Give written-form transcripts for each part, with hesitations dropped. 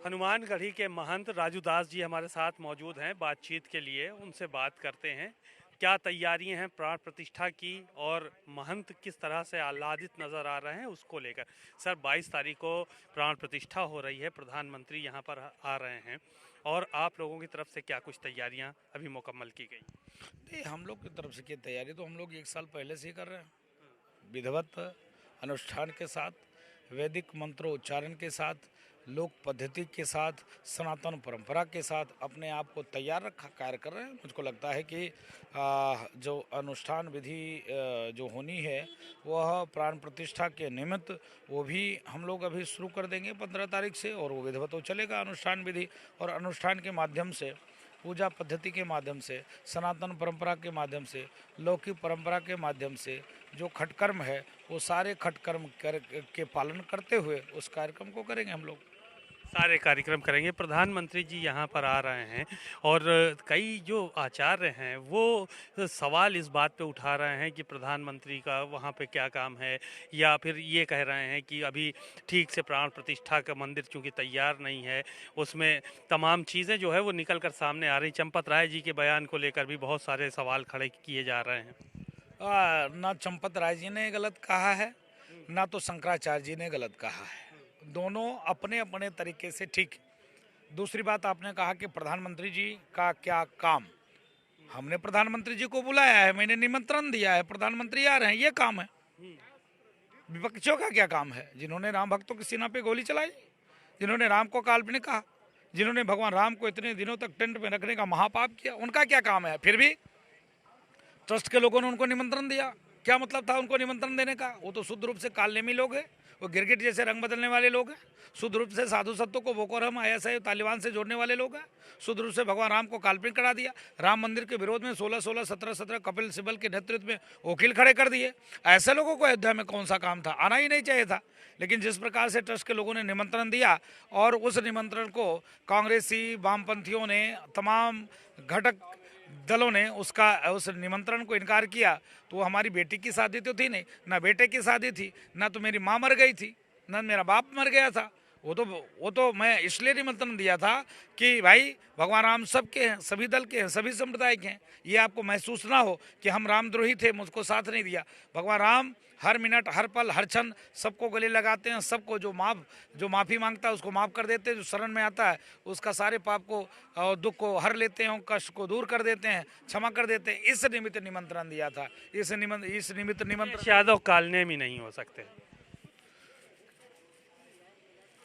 हनुमानगढ़ी के महंत राजू दास जी हमारे साथ मौजूद हैं बातचीत के लिए। उनसे बात करते हैं क्या तैयारियां हैं प्राण प्रतिष्ठा की और महंत किस तरह से आह्लादित नजर आ रहे हैं उसको लेकर। सर 22 तारीख को प्राण प्रतिष्ठा हो रही है, प्रधानमंत्री यहां पर आ रहे हैं और आप लोगों की तरफ से क्या कुछ तैयारियां अभी मुकम्मल की गई? नहीं, हम लोग की तरफ से की तैयारी तो हम लोग 1 साल पहले से ही कर रहे हैं। विधिवत अनुष्ठान के साथ, वैदिक मंत्रोच्चारण के साथ, लोक पद्धति के साथ, सनातन परंपरा के साथ अपने आप को तैयार रखा कार्य कर रहे हैं। मुझको लगता है कि जो अनुष्ठान विधि जो होनी है वह प्राण प्रतिष्ठा के निमित्त वो भी हम लोग अभी शुरू कर देंगे 15 तारीख से, और वो विधिवत तो चलेगा अनुष्ठान विधि। और अनुष्ठान के माध्यम से, पूजा पद्धति के माध्यम से, सनातन परंपरा के माध्यम से, लौकिक परंपरा के माध्यम से जो खटकर्म है वो सारे खटकर्म के पालन करते हुए उस कार्यक्रम को करेंगे हम लोग। सारे कार्यक्रम करेंगे। प्रधानमंत्री जी यहाँ पर आ रहे हैं और कई जो आचार्य हैं वो सवाल इस बात पे उठा रहे हैं कि प्रधानमंत्री का वहाँ पे क्या काम है, या फिर ये कह रहे हैं कि अभी ठीक से प्राण प्रतिष्ठा का मंदिर चूंकि तैयार नहीं है, उसमें तमाम चीज़ें जो है वो निकल कर सामने आ रही। चंपत राय जी के बयान को लेकर भी बहुत सारे सवाल खड़े किए जा रहे हैं। ना चंपत राय जी ने गलत कहा है, ना तो शंकराचार्य जी ने गलत कहा है। दोनों अपने अपने तरीके से ठीक। दूसरी बात, आपने कहा कि प्रधानमंत्री जी का क्या काम। हमने प्रधानमंत्री जी को बुलाया है, मैंने निमंत्रण दिया है, प्रधानमंत्री आ रहे हैं, ये काम है। विपक्षियों का क्या काम है? जिन्होंने राम भक्तों की सीना पे गोली चलाई, जिन्होंने राम को काल्पनिक कहा, जिन्होंने भगवान राम को इतने दिनों तक टेंट में रखने का महापाप किया, उनका क्या काम है? फिर भी ट्रस्ट के लोगों ने उनको निमंत्रण दिया। क्या मतलब था उनको निमंत्रण देने का? वो तो शुद्ध रूप से कालनेमी लोग हैं, वो गिरगिट जैसे रंग बदलने वाले लोग हैं। शुद्ध रूप से साधु संतों को बोको हराम ISI तालिबान से जोड़ने वाले लोग हैं। शुद्ध रूप से भगवान राम को काल्पनिक करा दिया। राम मंदिर के विरोध में 16-16, 17-17 कपिल सिब्बल के नेतृत्व में वकील खड़े कर दिए। ऐसे लोगों को अयोध्या में कौन सा काम था? आना ही नहीं चाहिए था। लेकिन जिस प्रकार से ट्रस्ट के लोगों ने निमंत्रण दिया और उस निमंत्रण को कांग्रेसी वामपंथियों ने, तमाम घटक दलों ने उस निमंत्रण को इनकार किया, तो वो हमारी बेटी की शादी तो थी नहीं, ना बेटे की शादी थी, ना तो मेरी माँ मर गई थी, ना मेरा बाप मर गया था। वो तो मैं इसलिए निमंत्रण दिया था कि भाई भगवान राम सबके हैं, सभी दल के हैं, सभी संप्रदाय के हैं। ये आपको महसूस ना हो कि हम रामद्रोही थे, मुझको साथ नहीं दिया। भगवान राम हर मिनट, हर पल, हर क्षण सबको गले लगाते हैं। सबको जो माफ़ी मांगता है उसको माफ़ कर देते हैं। जो शरण में आता है उसका सारे पाप को और दुख को हर लेते हैं, कष्ट को दूर कर देते हैं, क्षमा कर देते हैं। इस निमित्त निमंत्रण दिया था। इस निमित्त निमंत्रण यादव कालनेमी नहीं हो सकते।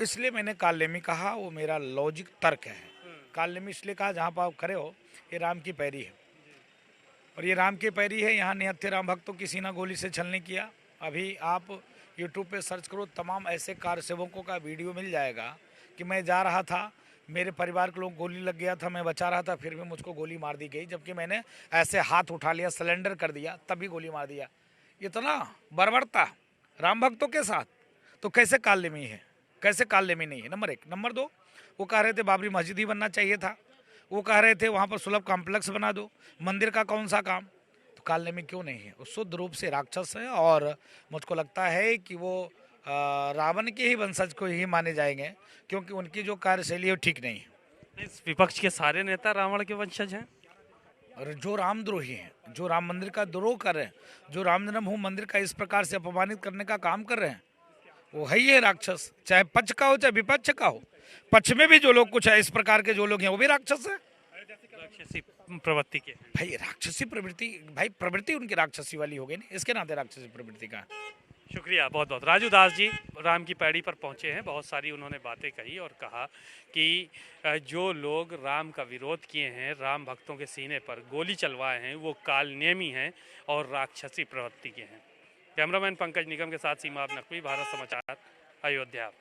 इसलिए मैंने कालनेमी कहा, वो मेरा लॉजिक तर्क है। कालनेमी इसलिए कहा जहाँ पर आप खड़े हो ये राम की पैरी है, और ये राम की पैरी है। यहाँ निहत्थे राम भक्तों की सीना गोली से छलने किया। अभी आप यूट्यूब पे सर्च करो, तमाम ऐसे कार सेवकों का वीडियो मिल जाएगा कि मैं जा रहा था, मेरे परिवार के लोग गोली लग गया था, मैं बचा रहा था, फिर भी मुझको गोली मार दी गई। जबकि मैंने ऐसे हाथ उठा लिया, सिलेंडर कर दिया, तभी गोली मार दिया। इतना बर्बरता राम भक्तों के साथ, तो कैसे कालनेमी है? कैसे कालनेमी नहीं है? नंबर 1। नंबर 2, वो कह रहे थे बाबरी मस्जिद ही बनना चाहिए था। वो कह रहे थे वहाँ पर सुलभ कॉम्प्लेक्स बना दो। मंदिर का कौन सा काम? तो कालनेमी क्यों नहीं है? वो शुद्ध रूप से राक्षस है, और मुझको लगता है कि वो रावण के ही वंशज को ही माने जाएंगे, क्योंकि उनकी जो कार्यशैली है वो ठीक नहीं है। इस विपक्ष के सारे नेता रावण के वंशज हैं। और जो रामद्रोही हैं, जो राम मंदिर का द्रोह कर रहे हैं, जो राम जन्मभूमि मंदिर का इस प्रकार से अपमानित करने का काम कर रहे हैं, वो है ही है राक्षस। चाहे पक्ष का हो चाहे विपक्ष का हो। पक्ष में भी जो लोग कुछ है इस प्रकार के जो लोग हैं वो भी राक्षस है। राक्षसी प्रवृत्ति के। भाई राक्षसी प्रवृत्ति, भाई प्रवृत्ति उनकी राक्षसी वाली हो गई ना, इसके नाते राक्षसी प्रवृत्ति का। शुक्रिया बहुत बहुत। राजू दास जी राम की पैड़ी पर पहुंचे हैं, बहुत सारी उन्होंने बातें कही और कहा कि जो लोग राम का विरोध किए हैं, राम भक्तों के सीने पर गोली चलवाए हैं, वो कालनेमी हैं और राक्षसी प्रवृत्ति के हैं। कैमरामैन पंकज निगम के साथ सीमा नकवी, भारत समाचार, अयोध्या।